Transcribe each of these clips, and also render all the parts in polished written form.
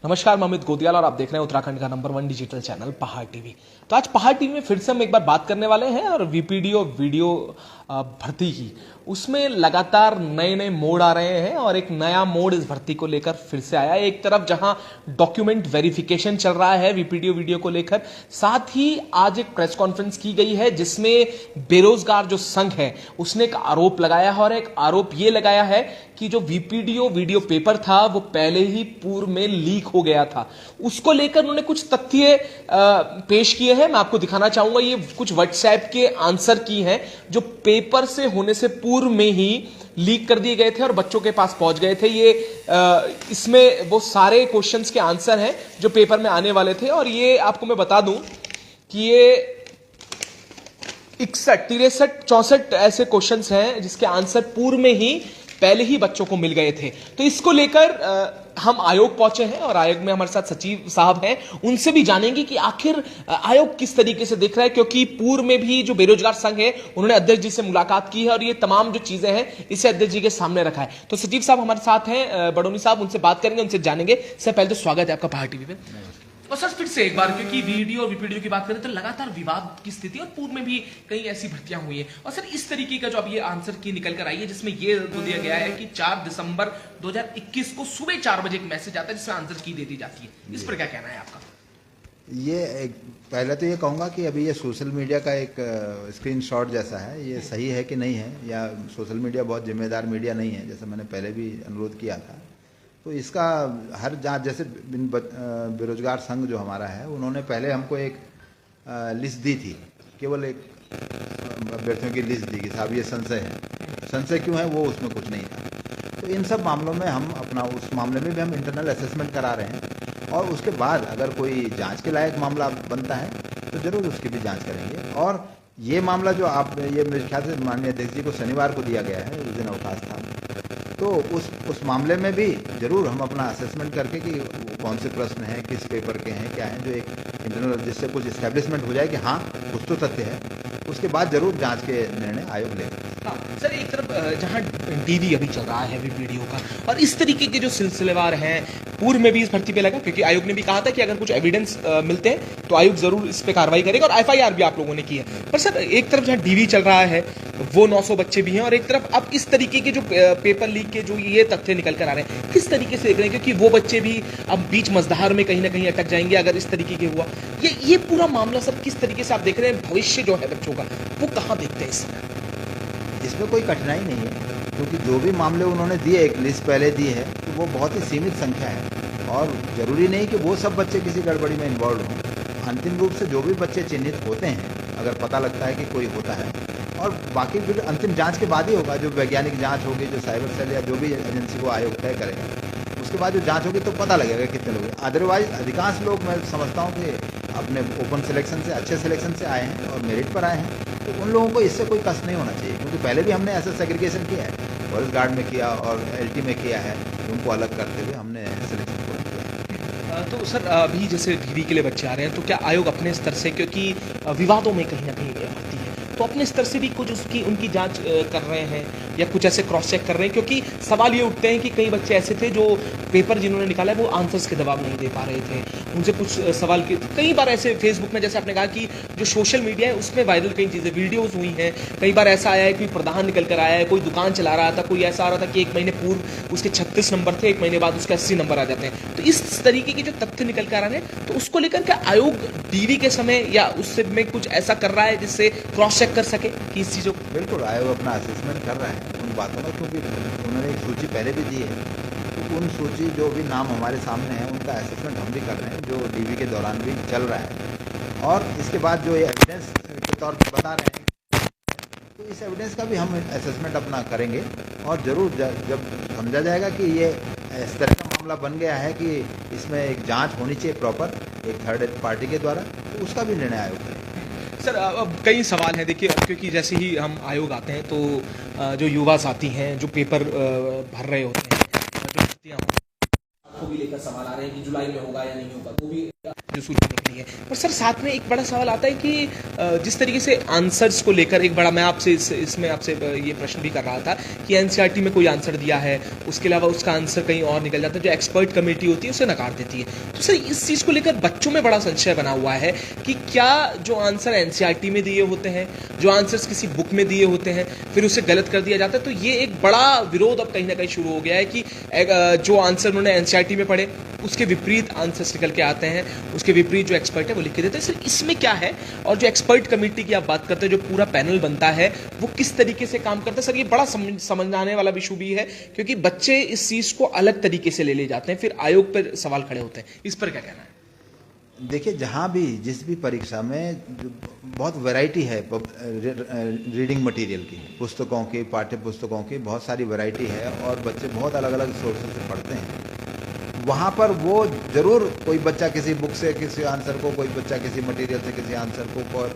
नमस्कार, मैं अमित गोदियाल और आप देख रहे हैं उत्तराखंड का नंबर 1 डिजिटल चैनल पहाड़ टीवी। तो आज पहाड़ टीवी में फिर से हम एक बार बात करने वाले हैं और वीपीडीओ वीडियो भर्ती की उसमें लगातार नए नए मोड़ आ रहे हैं और एक नया मोड़ इस भर्ती को लेकर फिर से आया है। एक तरफ जहां डॉक्यूमेंट वेरिफिकेशन चल रहा है वीपीडीओ वीडियो को लेकर, साथ ही आज एक प्रेस कॉन्फ्रेंस की गई है जिसमें बेरोजगार जो संघ है उसने एक आरोप लगाया है और एक आरोप यह लगाया है कि जो वीपीडीओ वीडियो पेपर था वो पहले ही पूर्व में लीक हो गया था। उसको लेकर उन्होंने कुछ तथ्य पेश किए हैं, मैं आपको दिखाना चाहूंगा। ये कुछ व्हाट्सएप के आंसर की हैं जो पेपर से होने से पूर्व में ही लीक कर दिए गए थे और बच्चों के पास पहुंच गए थे। ये इसमें वो सारे क्वेश्चंस के आंसर हैं जो पेपर में आने वाले थे और ये आपको मैं बता दूं कि ये 61, 63, 64 ऐसे क्वेश्चंस हैं जिसके आंसर पूर्व में ही पहले ही बच्चों को मिल गए थे। तो इसको लेकर हम आयोग पहुंचे हैं और आयोग में हमारे साथ सचिव साहब हैं, उनसे भी जानेंगे कि आखिर आयोग किस तरीके से देख रहा है, क्योंकि पूर्व में भी जो बेरोजगार संघ है उन्होंने अध्यक्ष जी से मुलाकात की है और ये तमाम जो चीजें हैं इसे अध्यक्ष जी के सामने रखा है। तो सचिव साहब हमारे साथ हैं, बडोनी साहब, उनसे बात करेंगे, उनसे जानेंगे। सर पहले तो स्वागत है आपका पहाड़ टीवी में। और सर फिर से एक बार, क्योंकि वीडियो और वीपीडीओ की बात करें तो लगातार विवाद की स्थिति और पूर्व में भी कई ऐसी भर्तियां हुई हैं। और सर इस तरीके का जो अब ये आंसर की निकल कर आई है जिसमें ये दिया गया है कि 4 दिसंबर 2021 को सुबह 4 बजे एक मैसेज आता है जिसमें आंसर की देती जाती है। इस पर क्या कहना है आपका? पहले तो ये कहूँगा कि अभी ये सोशल मीडिया का एक स्क्रीनशॉट जैसा है, ये सही है कि नहीं है, या सोशल मीडिया बहुत जिम्मेदार मीडिया नहीं है जैसे मैंने पहले भी अनुरोध किया था। तो इसका हर जांच, जैसे बेरोजगार संघ जो हमारा है उन्होंने पहले हमको एक लिस्ट दी थी, केवल एक अभ्यर्थियों की लिस्ट दी कि साहब ये संशय है। संशय क्यों है वो उसमें कुछ नहीं था। तो इन सब मामलों में हम अपना, उस मामले में भी हम इंटरनल असेसमेंट करा रहे हैं और उसके बाद अगर कोई जांच के लायक मामला बनता है तो जरूर उसकी भी जांच करेंगे। और ये मामला जो आप, ये मेरे ख्याल से माननीय अध्यक्ष जी को शनिवार को दिया गया है, उस दिन अवकाश था, तो उस मामले में भी जरूर हम अपना असेसमेंट करके कि कौन से प्रश्न हैं, किस पेपर के हैं, क्या हैं, जो एक इंटरनल, जिससे कुछ इस्टेब्लिशमेंट हो जाए कि हाँ कुछ तो तथ्य है, उसके बाद जरूर जांच के निर्णय आयोग लेगा। हाँ सर, एक तरफ जहां डीवी अभी चल रहा है वीडियो का और इस तरीके के जो सिलसिलेवार हैं पूर्व में भी इस भर्ती पे लगा, क्योंकि आयोग ने भी कहा था कि अगर कुछ एविडेंस मिलते हैं तो आयोग जरूर इस पे कार्रवाई करेगा और एफआईआर भी आप लोगों ने की है। पर सर एक तरफ जहां डीवी चल रहा है वो 900 बच्चे भी हैं और एक तरफ अब इस तरीके के जो पेपर लीक के जो ये तथ्य निकल कर आ रहे हैं, किस तरीके से देख रहे हैं, क्योंकि वो बच्चे भी अब बीच मझधार में कहीं ना कहीं अटक जाएंगे अगर इस तरीके के हुआ। ये पूरा मामला सब किस तरीके से आप देख रहे हैं? भविष्य जो है बच्चों का वो कहाँ देखते हैं इस समय? इसमें कोई कठिनाई नहीं है, क्योंकि जो भी मामले उन्होंने दिए, एक लिस्ट पहले दी है, तो वो बहुत ही सीमित संख्या है और जरूरी नहीं कि वो सब बच्चे किसी गड़बड़ी में इन्वॉल्व हों। अंतिम रूप से जो भी बच्चे चिन्हित होते हैं, अगर पता लगता है कि कोई होता है, और बाकी फिर अंतिम जांच के बाद ही होगा, जो वैज्ञानिक जांच होगी, जो साइबर सेल या जो भी एजेंसी को आयोग तय करेगा, उसके बाद जो जांच होगी तो पता लगेगा कितने लोग। अदरवाइज अधिकांश लोग, मैं समझता हूँ कि अपने ओपन सिलेक्शन से, अच्छे सिलेक्शन से आए हैं और मेरिट पर आए हैं, तो उन लोगों को इससे कोई कष्ट नहीं होना चाहिए, क्योंकि पहले भी हमने ऐसा सेग्रीगेशन किया है, फॉरेस्ट गार्ड में किया और एलटी में किया है, उनको अलग करते हुए हमने सिलेक्शन किया। तो सर अभी जैसे डीवी के लिए बच्चे आ रहे हैं तो क्या आयोग अपने स्तर से, क्योंकि विवादों में कहीं ना कहीं आती है, तो अपने स्तर से भी कुछ उनकी जांच कर रहे हैं या कुछ ऐसे क्रॉस चेक कर रहे हैं? क्योंकि सवाल ये उठते हैं कि कई बच्चे ऐसे थे जो पेपर जिन्होंने निकाला है वो आंसर्स के जवाब नहीं दे पा रहे थे, उनसे कुछ सवाल के कई बार ऐसे फेसबुक में, जैसे आपने कहा कि जो सोशल मीडिया है उसमें वायरल कई चीज़ें वीडियोज़ हुई हैं। कई बार ऐसा आया है कि प्रधान निकल कर आया है, कोई दुकान चला रहा था, कोई ऐसा आ रहा था कि 1 महीने पूर्व उसके 36 नंबर थे, 1 महीने बाद उसके 80 नंबर आ जाते हैं। तो इस तरीके के जो तथ्य निकल कर आ रहे हैं, तो उसको लेकर क्या आयोग डीवी के समय या उससे में कुछ ऐसा कर रहा है जिससे क्रॉस चेक कर सके कि इस चीज़ों को? बिल्कुल, आयोग अपना असेसमेंट कर रहा है उन बातों में, क्योंकि उन्होंने एक सूची पहले भी दी है, तो उन सूची जो भी नाम हमारे सामने है उनका असेसमेंट हम भी कर रहे हैं, जो डीवी के दौरान भी चल रहा है। और इसके बाद जो ये एविडेंस के तौर पर बता रहे हैं, तो इस एविडेंस का भी हम असेसमेंट अपना करेंगे और ज़रूर जब समझा जाएगा कि ये इस तरह का मामला बन गया है कि इसमें एक जांच होनी चाहिए प्रॉपर, एक थर्ड पार्टी के द्वारा, तो उसका भी निर्णय आयोग करेगा। सर अब कई सवाल हैं, देखिए, क्योंकि जैसे ही हम आयोग आते हैं तो जो युवा साथी हैं जो पेपर भर रहे होते हैं, जो भर्तियाँ को भी लेकर सवाल आ रहे हैं कि जुलाई में होगा या नहीं होगा, वो भी जो सूची निकली है। पर सर साथ में एक बड़ा सवाल आता है कि जिस तरीके से आंसर्स को लेकर एक बड़ा, मैं आपसे इसमें आपसे ये प्रश्न भी कर रहा था कि एनसीईआरटी में कोई आंसर दिया है, उसके अलावा उसका आंसर कहीं और निकल जाता है, जो एक्सपर्ट कमेटी होती है उसे नकार देती है। तो सर इस चीज़ को लेकर बच्चों में बड़ा संशय बना हुआ है कि क्या जो आंसर एनसीईआरटी में दिए होते हैं, जो आंसर्स किसी बुक में दिए होते हैं, फिर उसे गलत कर दिया जाता है। तो ये एक बड़ा विरोध अब कहीं ना कहीं शुरू हो गया है कि जो आंसर उन्होंने एनसीईआरटी में पढ़े उसके विपरीत आंसर्स निकल के आते हैं, उसके विपरीत जो एक्सपर्ट है वो लिख के देते हैं। सर इसमें क्या है, और जो एक्सपर्ट कमेटी की आप बात करते हैं, जो पूरा पैनल बनता है, वो किस तरीके से काम करता है? सर ये बड़ा समझाने वाला इशू भी है, क्योंकि बच्चे इस चीज को अलग तरीके से ले जाते हैं, फिर आयोग पर सवाल खड़े होते हैं। इस पर क्या कहना है? देखिए, जहाँ भी जिस भी परीक्षा में बहुत वैरायटी है रीडिंग मटेरियल की, पुस्तकों की, पाठ्य पुस्तकों की बहुत सारी वैरायटी है और बच्चे बहुत अलग अलग सोर्सेज से पढ़ते हैं। वहाँ पर वो जरूर कोई बच्चा किसी बुक से किसी आंसर को, कोई बच्चा किसी मटेरियल से किसी आंसर को, और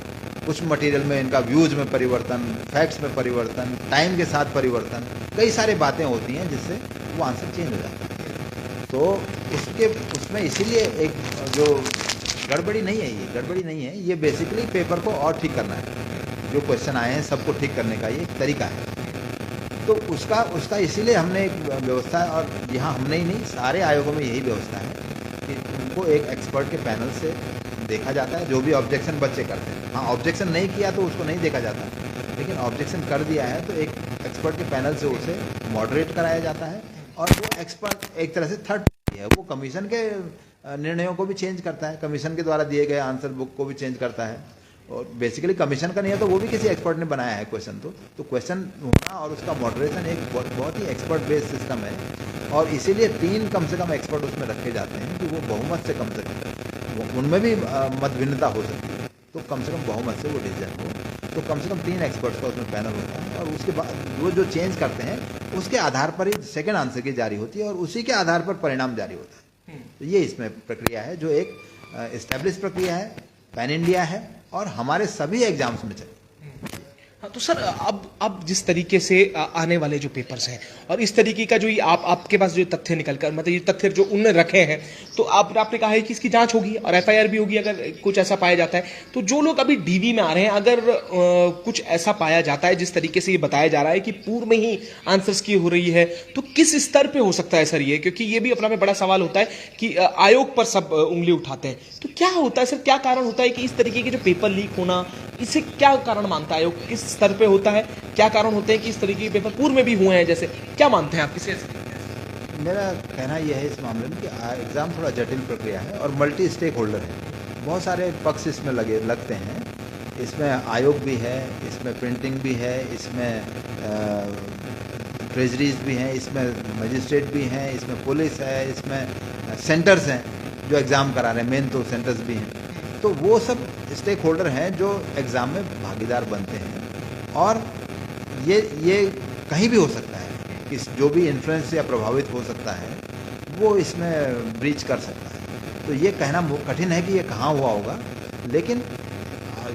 कुछ मटेरियल में इनका व्यूज में परिवर्तन, फैक्ट्स में परिवर्तन, टाइम के साथ परिवर्तन, कई सारी बातें होती हैं जिससे वो आंसर चेंज हो जाता है। तो उसमें इसीलिए एक जो गड़बड़ी नहीं है, ये गड़बड़ी नहीं है, ये बेसिकली पेपर को और ठीक करना है। जो क्वेश्चन आए हैं सबको ठीक करने का ये एक तरीका है। तो उसका इसीलिए हमने एक व्यवस्था, और यहाँ हमने ही नहीं, सारे आयोगों में यही व्यवस्था है कि उनको एक एक्सपर्ट के पैनल से देखा जाता है। जो भी ऑब्जेक्शन बच्चे करते हैं, हाँ ऑब्जेक्शन नहीं किया तो उसको नहीं देखा जाता, लेकिन ऑब्जेक्शन कर दिया है तो एक एक्सपर्ट के पैनल से उसे मॉडरेट कराया जाता है। और वो एक्सपर्ट एक तरह से थर्ड पार्टी है, वो कमीशन के निर्णयों को भी चेंज करता है, कमीशन के द्वारा दिए गए आंसर बुक को भी चेंज करता है। और बेसिकली कमीशन का नहीं है तो वो भी किसी एक्सपर्ट ने बनाया है क्वेश्चन। तो क्वेश्चन होना और उसका मॉडरेशन एक बहुत ही एक्सपर्ट बेस्ड सिस्टम है, और इसीलिए 3 कम से कम एक्सपर्ट उसमें रखे जाते हैं कि वो बहुमत से कम, उनमें भी मत भिन्नता हो सकती है, तो कम से कम बहुमत से वो डिसीजन हो। तो कम से कम 3 एक्सपर्ट्स का उसमें पैनल होता है, और उसके बाद वो जो चेंज करते हैं उसके आधार पर ही सेकेंड आंसर की जारी होती है, और उसी के आधार पर परिणाम जारी होता है। तो ये इसमें प्रक्रिया है जो एक एस्टेब्लिश प्रक्रिया है, पैन इंडिया है, और हमारे सभी एग्जाम्स में चाहिए। हाँ, तो सर अब जिस तरीके से आने वाले जो पेपर्स हैं और इस तरीके का जो आपके पास जो तथ्य निकल कर, मतलब ये तथ्य जो उन्होंने रखे हैं, तो आपने कहा है कि इसकी जांच होगी और एफआईआर भी होगी अगर कुछ ऐसा पाया जाता है। तो जो लोग अभी डीवी में आ रहे हैं, अगर कुछ ऐसा पाया जाता है जिस तरीके से ये बताया जा रहा है कि पूर्व में ही आंसर्स की हो रही है, तो किस स्तर पे हो सकता है सर ये? क्योंकि ये भी अपना में बड़ा सवाल होता है कि आयोग पर सब उंगली उठाते हैं। तो क्या होता है सर, क्या कारण होता है कि इस तरीके के जो पेपर लीक होना, इसे क्या कारण मानता है आयोग? किस स्तर पे होता है? क्या कारण होते हैं कि इस तरीके के पेपर पूर्व में भी हुए हैं? जैसे क्या मानते हैं आप, किसे? मेरा कहना यह है इस मामले में कि एग्ज़ाम थोड़ा जटिल प्रक्रिया है और मल्टी स्टेक होल्डर है, बहुत सारे पक्ष इसमें लगते हैं। इसमें आयोग भी है, इसमें प्रिंटिंग भी है, इसमें ट्रेजरीज भी हैं, इसमें मजिस्ट्रेट भी हैं, इसमें पुलिस है, इसमें सेंटर्स हैं जो एग्ज़ाम करा रहे हैं, मेन तो सेंटर्स भी हैं। तो वो सब स्टेक होल्डर हैं जो एग्ज़ाम में भागीदार बनते हैं, और ये कहीं भी हो सकता है कि जो भी इन्फ्लुएंस या प्रभावित हो सकता है वो इसमें ब्रीच कर सकता है। तो ये कहना कठिन है कि ये कहाँ हुआ होगा, लेकिन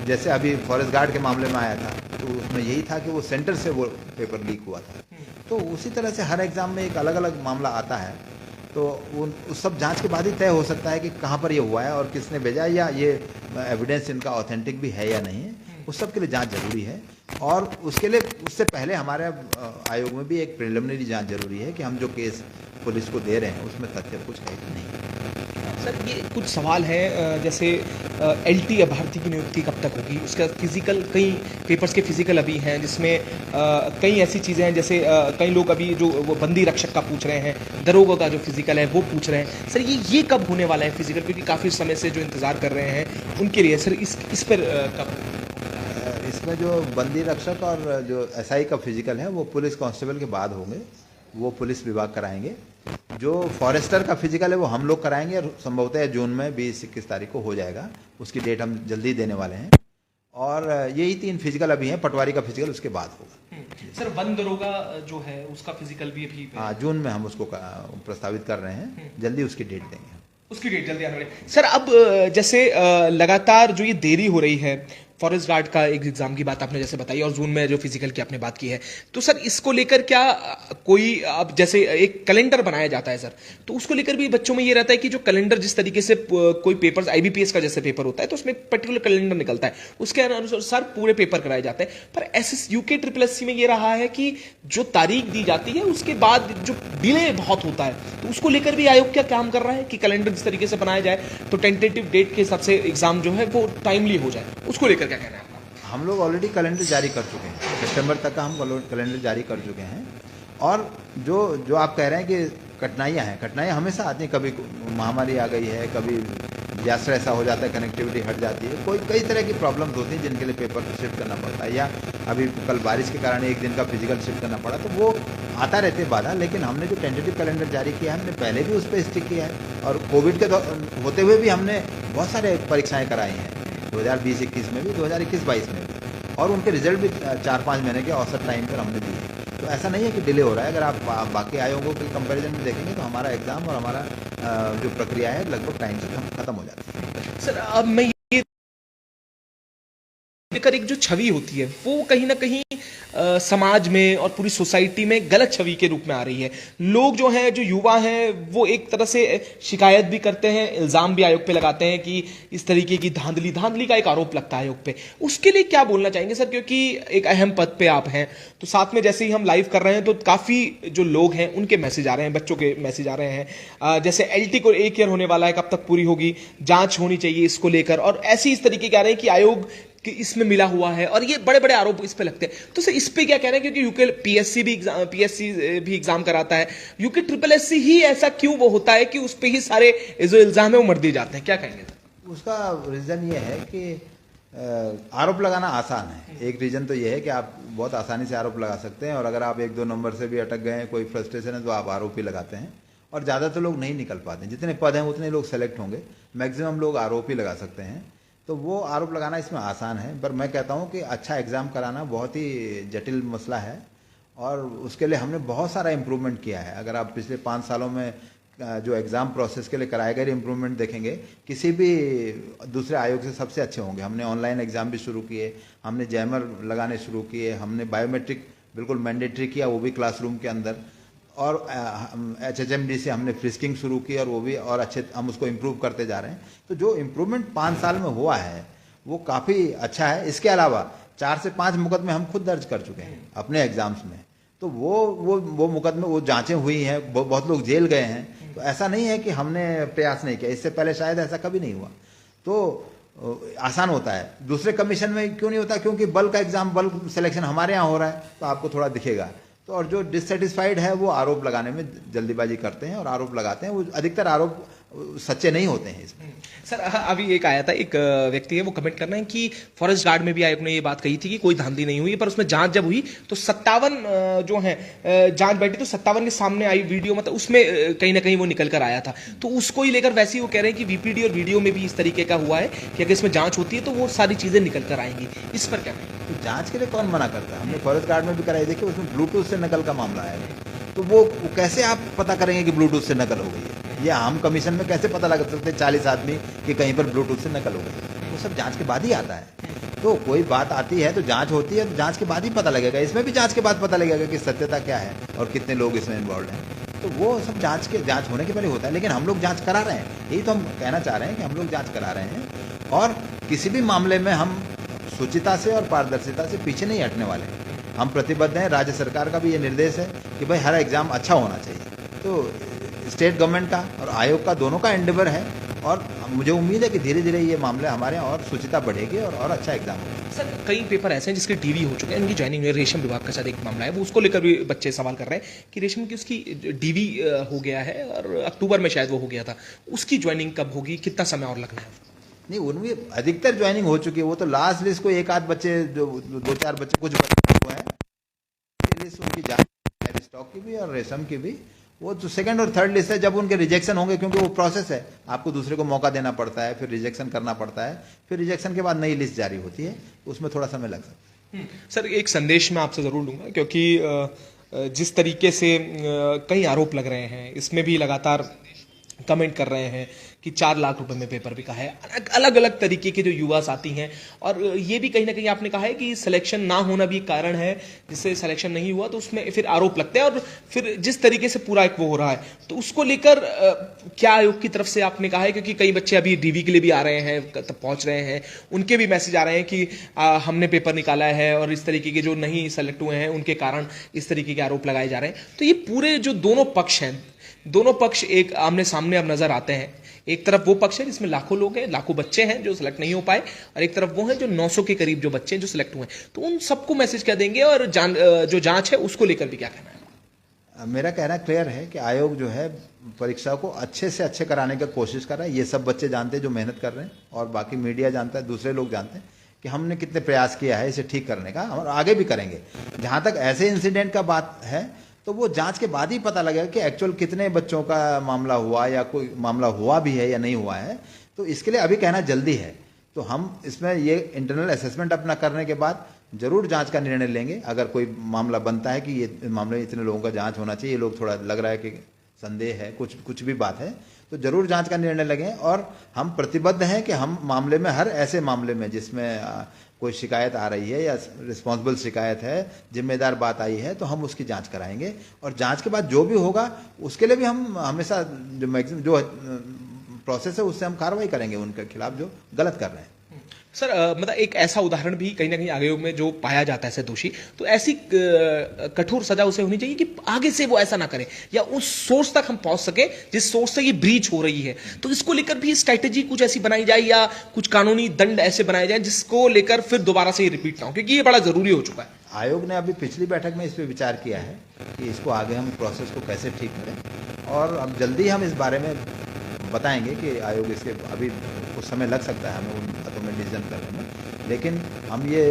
जैसे अभी फॉरेस्ट गार्ड के मामले में आया था तो उसमें यही था कि वो सेंटर से वो पेपर लीक हुआ था। तो उसी तरह से हर एग्ज़ाम में एक अलग अलग मामला आता है, तो उस सब जांच के बाद ही तय हो सकता है कि कहाँ पर ये हुआ है और किसने भेजा, या ये एविडेंस इनका ऑथेंटिक भी है या नहीं है। उस सब के लिए जांच जरूरी है, और उसके लिए उससे पहले हमारे आयोग में भी एक प्रिलिमिनरी जांच जरूरी है कि हम जो केस पुलिस को दे रहे हैं उसमें तथ्य कुछ है कि नहीं। सर ये कुछ सवाल है, जैसे एलटी अभ्यर्थी की नियुक्ति कब तक होगी, उसका फिजिकल, कई पेपर्स के फिजिकल अभी हैं जिसमें कई ऐसी चीज़ें हैं, जैसे कई लोग अभी जो वो बंदी रक्षक का पूछ रहे हैं, दरोगा का जो फिजिकल है वो पूछ रहे हैं। सर ये कब होने वाला है फिजिकल? क्योंकि काफ़ी समय से जो इंतज़ार कर रहे हैं उनके लिए सर इस पर कब? इसमें जो बंदी रक्षक और जो एसआई का फिजिकल है वो पुलिस कांस्टेबल के बाद होंगे, वो पुलिस विभाग कराएंगे। जो फॉरेस्टर का फिजिकल है वो हम लोग कराएंगे, और संभवतः जून में 20-21 तारीख को हो जाएगा, उसकी डेट हम जल्दी देने वाले हैं। और यही 3 फिजिकल अभी हैं, पटवारी का फिजिकल उसके बाद होगा। सर वन दरोगा जो है उसका फिजिकल भी अभी? हाँ, जून में हम उसको प्रस्तावित कर रहे हैं, जल्दी उसकी डेट देंगे, उसकी डेट जल्दी आने वाली। सर अब जैसे लगातार जो ये देरी हो रही है फॉरेस्ट गार्ड का एक एग्जाम की बात आपने जैसे बताई और जून में जो फिजिकल की आपने बात की है, तो सर इसको लेकर क्या कोई अब जैसे एक कैलेंडर बनाया जाता है सर, तो उसको लेकर भी बच्चों में ये रहता है कि जो कैलेंडर जिस तरीके से कोई पेपर आईबीपीएस का जैसे पेपर होता है तो उसमें पर्टिकुलर कैलेंडर निकलता है, उसके अनुसार पूरे पेपर कराए जाते हैं। पर एसएस यूके ट्रिपल एससी में ये रहा है कि जो तारीख दी जाती है उसके बाद जो डिले बहुत होता है, तो उसको लेकर भी आयोग क्या काम कर रहा है कि कैलेंडर जिस तरीके से बनाया जाए तो टेंटेटिव डेट के हिसाब से एग्जाम जो है वो टाइमली हो जाए, उसको लेकर क्या कहना है आपका? हम लोग ऑलरेडी कैलेंडर जारी कर चुके हैं, सितंबर तक का हम कैलेंडर जारी कर चुके हैं। और जो आप कह रहे हैं कि कठिनाइयाँ हमेशा आती हैं, कभी महामारी आ गई है, कभी डिजास्टर ऐसा हो जाता है, कनेक्टिविटी हट जाती है, कई तरह की प्रॉब्लम्स होती हैं जिनके लिए पेपर शिफ्ट करना पड़ता है, या अभी कल बारिश के कारण एक दिन का फिजिकल शिफ्ट करना पड़ा, तो वो आता रहते बाधा। लेकिन हमने जो टेंटेटिव कैलेंडर जारी किया है, हमने पहले भी उस पर स्टिक किया है, और कोविड के होते हुए भी हमने बहुत सारे परीक्षाएँ कराई हैं 2020-21 में भी, 2021-22 में भी, और उनके रिजल्ट भी 4-5 महीने के औसत टाइम पर हमने दिए। तो ऐसा नहीं है कि डिले हो रहा है। अगर आप बाकी आयोगों के कंपैरिजन में देखेंगे तो हमारा एग्जाम और हमारा जो प्रक्रिया है लगभग टाइम से खत्म हो जाती है। सर अब मैं ये लेकर एक जो छवि होती है वो कहीं ना कहीं समाज में और पूरी सोसाइटी में गलत छवि के रूप में आ रही है। लोग जो हैं, जो युवा हैं, वो एक तरह से शिकायत भी करते हैं, इल्जाम भी आयोग पे लगाते हैं कि इस तरीके की धांधली का एक आरोप लगता है आयोग पे। उसके लिए क्या बोलना चाहेंगे सर? क्योंकि एक अहम पद पे आप हैं, तो साथ में जैसे ही हम लाइव कर रहे हैं तो काफी जो लोग हैं उनके मैसेज आ रहे हैं, बच्चों के मैसेज आ रहे हैं, जैसे एलटी को 1 ईयर होने वाला है, कब तक पूरी होगी, जांच होनी चाहिए इसको लेकर, और ऐसे इस तरीके के आ रहे हैं कि आयोग कि इसमें मिला हुआ है, और ये बड़े बड़े आरोप इस पे लगते हैं। तो सर इस पे क्या कह रहे हैं? क्योंकि यूके पीएससी भी एग्जाम कराता है, यूके ट्रिपल एससी ही ऐसा क्यों वो होता है कि उस पे ही सारे जो इल्जाम है वो मर दिए जाते हैं? क्या कहेंगे सर? उसका रीज़न ये है कि आरोप लगाना आसान है। एक रीज़न तो ये है कि आप बहुत आसानी से आरोप लगा सकते हैं, और अगर आप 1-2 नंबर से भी अटक गए हैं, कोई फ्रस्ट्रेशन है, तो आप आरोप ही लगाते हैं, और ज़्यादातर लोग नहीं निकल पाते। जितने पद हैं उतने लोग सेलेक्ट होंगे, मैक्सिमम लोग आरोप ही लगा सकते हैं। तो वो आरोप लगाना इसमें आसान है, पर मैं कहता हूँ कि अच्छा एग्ज़ाम कराना बहुत ही जटिल मसला है, और उसके लिए हमने बहुत सारा इम्प्रूवमेंट किया है। अगर आप पिछले 5 सालों में जो एग्ज़ाम प्रोसेस के लिए कराए गए इम्प्रूवमेंट देखेंगे, किसी भी दूसरे आयोग से सबसे अच्छे होंगे। हमने ऑनलाइन एग्ज़ाम भी शुरू किए, हमने जैमर लगाने शुरू किए, हमने बायोमेट्रिक बिल्कुल मैंडेटरी किया, वो भी क्लासरूम के अंदर, और HHMD से हमने फ्रिस्किंग शुरू की, और वो भी और अच्छे हम उसको इम्प्रूव करते जा रहे हैं। तो जो इम्प्रूवमेंट 5 साल में हुआ है वो काफ़ी अच्छा है। इसके अलावा 4 से 5 मुकदमे हम खुद दर्ज कर चुके हैं अपने एग्जाम्स में, तो वो मुकदमे, वो जांचें हुई हैं, बहुत लोग जेल गए हैं। तो ऐसा नहीं है कि हमने प्रयास नहीं किया, इससे पहले शायद ऐसा कभी नहीं हुआ। तो आसान होता है। दूसरे कमीशन में क्यों नहीं होता? क्योंकि बल्क एग्जाम, बल्क सिलेक्शन हमारे यहाँ हो रहा है, तो आपको थोड़ा दिखेगा। तो और जो डिससेटिस्फाइड है वो आरोप लगाने में जल्दीबाजी करते हैं और आरोप लगाते हैं। वो अधिकतर आरोप सच्चे नहीं होते हैं इसमें। सर अभी एक आया था, एक व्यक्ति है, वो कमेंट कर रहे हैं कि फॉरेस्ट गार्ड में भी आयोग ने ये बात कही थी कि कोई धांधली नहीं हुई, पर उसमें जांच जब हुई तो 57 जो है जांच बैठी तो 57 के सामने आई वीडियो, मतलब उसमें कहीं ना कहीं वो निकल कर आया था। तो उसको ही लेकर वैसे ही वो कह रहे हैं कि वीपीडी और वीडियो में भी इस तरीके का हुआ है कि अगर इसमें जांच होती है तो वो सारी चीजें निकल कर आएंगी। इस पर क्या कहेंगे? तो जांच के लिए कौन मना करता है? हमने फॉरेस्ट गार्ड में भी कराई, देखिए उसमें ब्लूटूथ से नकल का मामला है। तो वो कैसे आप पता करेंगे कि ब्लूटूथ से नकल हो गई है? ये आम कमीशन में कैसे पता लगा सकते 40 आदमी कि कहीं पर ब्लूटूथ से नकल हो गई? वो सब जांच के बाद ही आता है। तो कोई बात आती है तो जांच होती है, तो जांच के बाद ही पता लगेगा। इसमें भी जांच के बाद पता लगेगा कि सत्यता क्या है और कितने लोग इसमें इन्वॉल्व हैं। तो वो सब जांच होने के पहले होता है। लेकिन हम लोग जांच करा रहे हैं, यही तो हम कहना चाह रहे हैं कि हम लोग जांच करा रहे हैं, और किसी भी मामले में हम शुचिता से और पारदर्शिता से पीछे नहीं हटने वाले। हम प्रतिबद्ध हैं। राज्य सरकार का भी ये निर्देश है कि भाई हर एग्जाम अच्छा होना चाहिए। तो स्टेट गवर्नमेंट का और आयोग का दोनों का एंडेवर है, और मुझे उम्मीद है कि धीरे धीरे ये मामले हमारे यहाँ और शुचिता बढ़ेगी और अच्छा एग्जाम होगा। सर कई पेपर ऐसे हैं जिसके डीवी हो चुके हैं, उनकी ज्वाइनिंग हुई। रेशम विभाग का शायद एक मामला है, वो उसको लेकर भी बच्चे सवाल कर रहे हैं कि रेशम की उसकी डीवी हो गया है और अक्टूबर में शायद वो हो गया था, उसकी ज्वाइनिंग कब होगी, कितना समय और लगना है? नहीं, उनमें अधिकतर ज्वाइनिंग हो चुकी है। वो तो लास्ट लिस्ट को एक आध बच्चे, जो 2-4 बच्चे, कुछ बच्चे हुए हैं, लिस्ट उनकी जारी, स्टॉक की भी और रेशम की भी। वो तो सेकंड और थर्ड लिस्ट है, जब उनके रिजेक्शन होंगे, क्योंकि वो प्रोसेस है, आपको दूसरे को मौका देना पड़ता है, फिर रिजेक्शन करना पड़ता है, फिर रिजेक्शन के बाद नई लिस्ट जारी होती है, उसमें थोड़ा समय लग सकता है। सर एक संदेश मैं आपसे जरूर लूंगा, क्योंकि जिस तरीके से कई आरोप लग रहे हैं, इसमें भी लगातार कमेंट कर रहे हैं कि 4 लाख रुपए में पेपर बिका है। अलग अलग तरीके के जो युवा साथी हैं, और ये भी कहीं ना कहीं आपने कहा है कि सिलेक्शन ना होना भी कारण है, जिससे सिलेक्शन नहीं हुआ तो उसमें फिर आरोप लगते हैं, और फिर जिस तरीके से पूरा एक वो हो रहा है, तो उसको लेकर क्या आयोग की तरफ से आपने कहा है, क्योंकि कई बच्चे अभी डीवी के लिए भी आ रहे हैं, तब पहुंच रहे हैं, उनके भी मैसेज आ रहे हैं कि हमने पेपर निकाला है और इस तरीके के जो नहीं सेलेक्ट हुए हैं उनके कारण इस तरीके के आरोप लगाए जा रहे हैं। तो ये पूरे जो दोनों पक्ष हैं, दोनों पक्ष एक आमने सामने अब नजर आते हैं। एक तरफ वो पक्ष है जिसमें लाखों लोग हैं, लाखों बच्चे हैं जो सिलेक्ट नहीं हो पाए, और एक तरफ वो है जो 900 के करीब जो बच्चे हैं जो सिलेक्ट हुए हैं। तो उन सबको मैसेज क्या देंगे, और जो जांच है उसको लेकर भी क्या कहना है? मेरा कहना क्लियर है कि आयोग जो है परीक्षा को अच्छे से अच्छे कराने की कोशिश कर रहा है। ये सब बच्चे जानते हैं जो मेहनत कर रहे हैं, और बाकी मीडिया जानता है, दूसरे लोग जानते हैं कि हमने कितने प्रयास किया है इसे ठीक करने का, हम आगे भी करेंगे। जहां तक ऐसे इंसिडेंट का बात है तो वो जांच के बाद ही पता लगेगा कि एक्चुअल कितने बच्चों का मामला हुआ, या कोई मामला हुआ भी है या नहीं हुआ है। तो इसके लिए अभी कहना जल्दी है। तो हम इसमें ये इंटरनल असेसमेंट अपना करने के बाद जरूर जांच का निर्णय लेंगे। अगर कोई मामला बनता है कि ये मामले में इतने लोगों का जांच होना चाहिए, ये लोग थोड़ा लग रहा है कि संदेह है, कुछ भी बात है, तो जरूर जांच का निर्णय लेंगे। और हम प्रतिबद्ध हैं कि हम मामले में, हर ऐसे मामले में जिसमें कोई शिकायत आ रही है या रिस्पॉन्सिबल शिकायत है, जिम्मेदार बात आई है, तो हम उसकी जांच कराएंगे। और जांच के बाद जो भी होगा उसके लिए भी हम हमेशा जो मैक्सिमम जो प्रोसेस है उससे हम कार्रवाई करेंगे उनके खिलाफ जो गलत कर रहे हैं। सर मतलब एक ऐसा उदाहरण भी कहीं ना कहीं आयोग में जो पाया जाता है ऐसे दोषी, तो ऐसी कठोर सजा उसे होनी चाहिए कि आगे से वो ऐसा ना करे, या उस सोर्स तक हम पहुंच सके जिस सोर्स से ये ब्रीच हो रही है। तो इसको लेकर भी स्ट्रैटेजी कुछ ऐसी बनाई जाए, या कुछ कानूनी दंड ऐसे बनाए जाए जिसको लेकर फिर दोबारा से ये रिपीट ना हो, क्योंकि ये बड़ा जरूरी हो चुका है। आयोग ने अभी पिछली बैठक में इस पर विचार किया है कि इसको आगे हम प्रोसेस को कैसे ठीक करें, और अब जल्दी हम इस बारे में बताएंगे कि आयोग इसके, अभी कुछ समय लग सकता है हमें उन बातों में डिसीजन करने में, लेकिन हम ये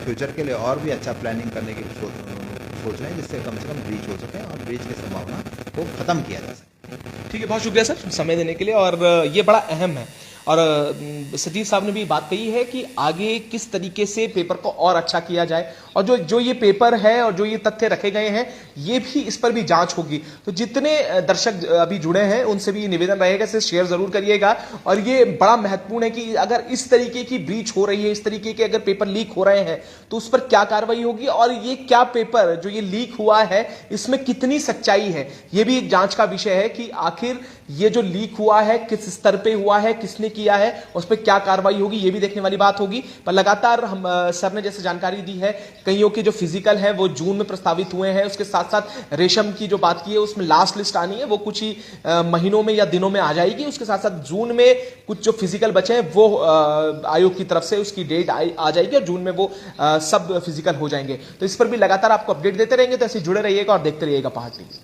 फ्यूचर के लिए और भी अच्छा प्लानिंग करने की सोच रहे हैं, जिससे कम से कम ब्रीच हो सके और ब्रीच की संभावना को खत्म किया जा सके। ठीक है, बहुत शुक्रिया सर समय देने के लिए, और ये बड़ा अहम है। और सतीश साहब ने भी बात कही है कि आगे किस तरीके से पेपर को और अच्छा किया जाए, और जो ये पेपर है और जो ये तथ्य रखे गए हैं, ये भी, इस पर भी जांच होगी। तो जितने दर्शक अभी जुड़े हैं उनसे भी निवेदन रहेगा, इसे शेयर जरूर करिएगा। और ये बड़ा महत्वपूर्ण है कि अगर इस तरीके की ब्रीच हो रही है, इस तरीके के अगर पेपर लीक हो रहे हैं, तो उस पर क्या कार्रवाई होगी, और ये क्या पेपर जो ये लीक हुआ है इसमें कितनी सच्चाई है, ये भी एक जांच का विषय है कि आखिर ये जो लीक हुआ है किस स्तर पे हुआ है, किसने किया है, उस पर क्या कार्रवाई होगी, ये भी देखने वाली बात होगी। पर लगातार हम सर ने जैसे जानकारी दी है, कईयों के जो फिजिकल है वो जून में प्रस्तावित हुए हैं, उसके साथ साथ रेशम की जो बात की है उसमें लास्ट लिस्ट आनी है, वो कुछ ही महीनों में या दिनों में आ जाएगी। उसके साथ साथ जून में कुछ जो फिजिकल बचे हैं वो आयोग की तरफ से उसकी डेट आ जाएगी, और जून में वो सब फिजिकल हो जाएंगे। तो इस पर भी लगातार आपको अपडेट देते रहेंगे, तो ऐसे जुड़े रहिएगा और देखते रहिएगा पहाड़ टीवी।